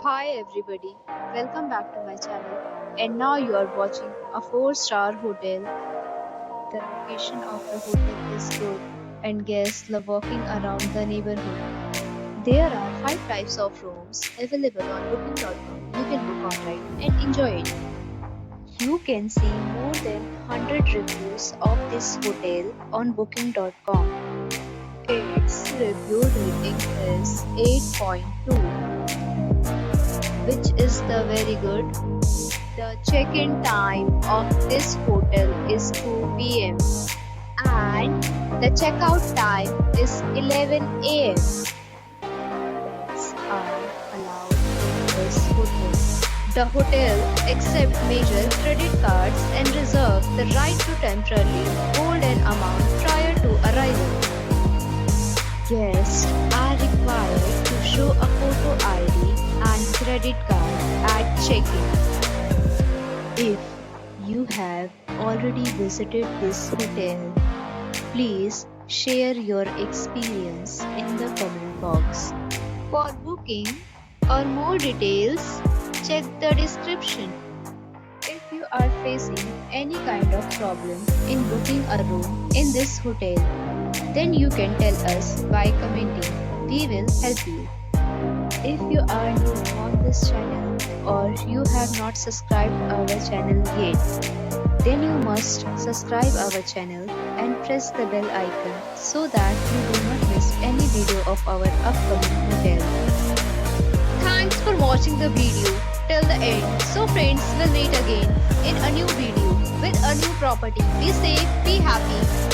Hi everybody, welcome back to my channel. And now you are watching a 4-star hotel. The location of the hotel is good and guests love walking around the neighborhood. There are 5 types of rooms available on booking.com. You can book online and enjoy it. You can see more than 100 reviews of this hotel on booking.com. Its review rating is 8.2, which is the very good. The check-in time of this hotel is 2 p.m. and the checkout time is 11 a.m. Pets are allowed in this hotel. The hotel accepts major credit cards and reserves the right to temporarily hold an amount prior to arrival. Guests are required to show a photo ID and credit card at check-in. If you have already visited this hotel, please share your experience in the comment box. For booking or more details, check the description. If you are facing any kind of problem in booking a room in this hotel, then you can tell us by commenting. We will help you. If you are new on this channel or you have not subscribed our channel yet, then you must subscribe our channel and press the bell icon so that you do not miss any video of our upcoming hotel. Thanks for watching the video till the end. So friends, will meet again in a new video with a new property. Be safe, be happy.